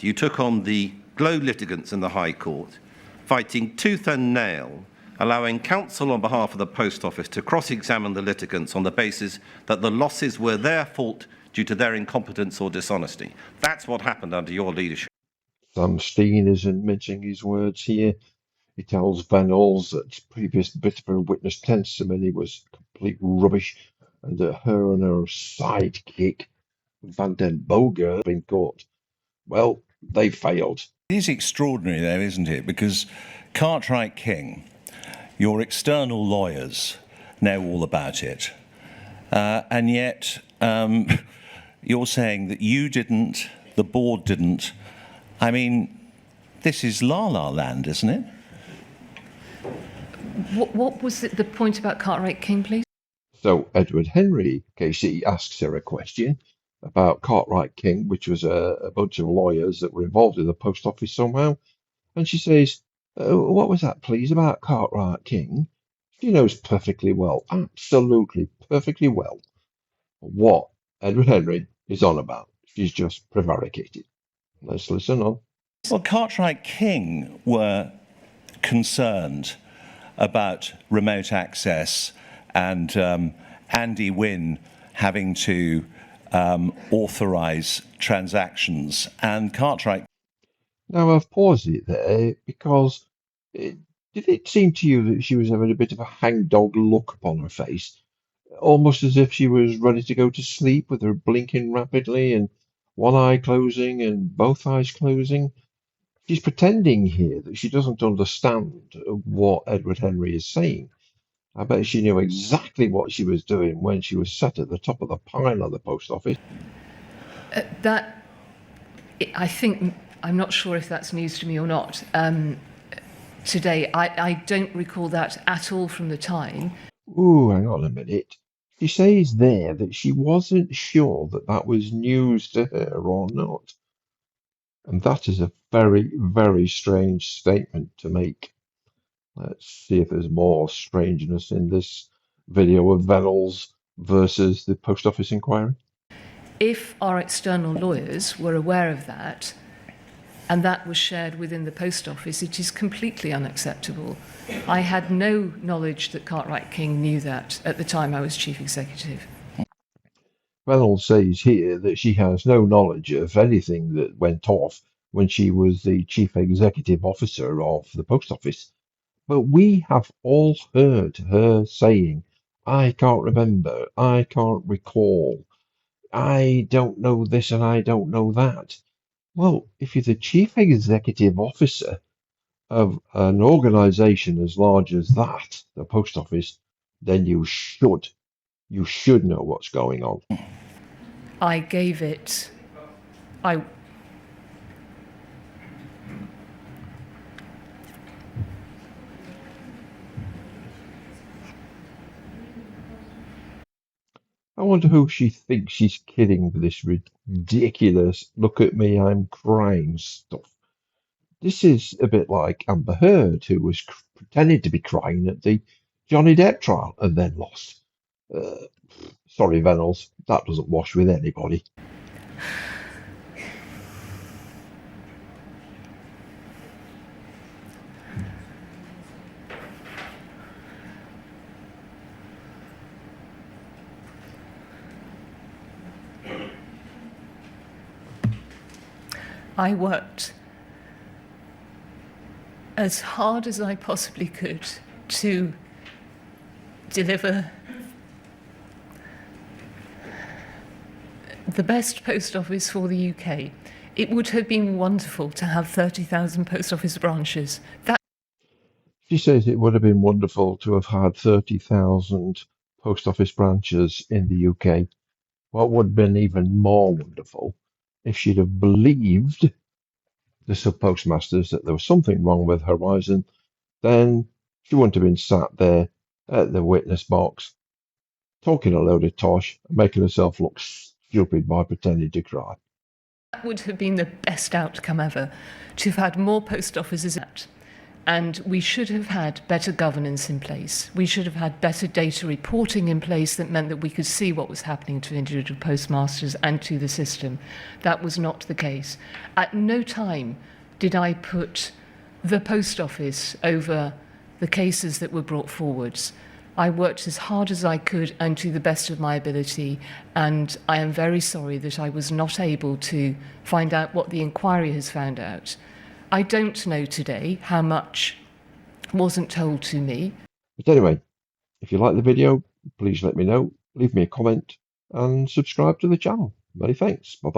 you took on the Glow litigants in the High Court, fighting tooth and nail, allowing counsel on behalf of the Post Office to cross-examine the litigants on the basis that the losses were their fault due to their incompetence or dishonesty. That's what happened under your leadership. Sam Steen isn't mincing his words here. He tells Vennells that previous bit of her witness testimony was complete rubbish and that her and her sidekick, Van den Boger, had been caught. Well, they failed. It is extraordinary, though, isn't it? Because Cartwright King, your external lawyers know all about it. And yet you're saying that you didn't, the board didn't. I mean, this is la-la land, isn't it? What was the point about Cartwright King, please? So Edward Henry, Casey, asks her a question about Cartwright King, which was a bunch of lawyers that were involved in the Post Office somehow. And she says, what was that, please, about Cartwright King? She knows perfectly well, absolutely perfectly well, what Edward Henry is on about. She's just prevaricated. Let's listen on. Well, Cartwright King were concerned about remote access and Andy Wynne having to authorise transactions, and Cartwright. Now I've paused it there because did it seem to you that she was having a bit of a hangdog look upon her face, almost as if she was ready to go to sleep with her blinking rapidly and one eye closing and both eyes closing? She's pretending here that she doesn't understand what Edward Henry is saying. I bet she knew exactly what she was doing when she was sat at the top of the pile of the Post Office. I think, I'm not sure if that's news to me or not. Today, I don't recall that at all from the time. Ooh, hang on a minute. She says there that she wasn't sure that that was news to her or not. And that is a very, very strange statement to make. Let's see if there's more strangeness in this video of Vennells versus the Post Office inquiry. If our external lawyers were aware of that, and that was shared within the Post Office, it is completely unacceptable. I had no knowledge that Cartwright King knew that at the time I was Chief Executive. Vennells says here that she has no knowledge of anything that went off when she was the Chief Executive Officer of the Post Office. But we have all heard her saying, I can't remember, I can't recall, I don't know this and I don't know that. Well, if you're the Chief Executive Officer of an organisation as large as that, the Post Office, then you should know what's going on. I gave it... I wonder who she thinks she's kidding with this ridiculous look at me, I'm crying stuff. This is a bit like Amber Heard, who was pretending to be crying at the Johnny Depp trial and then lost. Sorry, Vennells, that doesn't wash with anybody. I worked as hard as I possibly could to deliver the best post office for the UK. It would have been wonderful to have 30,000 post office branches. She says it would have been wonderful to have had 30,000 post office branches in the UK. What would have been even more wonderful if she'd have believed the sub-postmasters that there was something wrong with Horizon, then she wouldn't have been sat there at the witness box talking a load of tosh and making herself look stupid by pretending to cry. That would have been the best outcome ever, to have had more post offices. And we should have had better governance in place. We should have had better data reporting in place that meant that we could see what was happening to individual postmasters and to the system. That was not the case. At no time did I put the post office over the cases that were brought forwards. I worked as hard as I could and to the best of my ability, and I am very sorry that I was not able to find out what the inquiry has found out. I don't know today how much wasn't told to me. But anyway, if you like the video, please let me know, leave me a comment and subscribe to the channel. Many thanks. Bye-bye.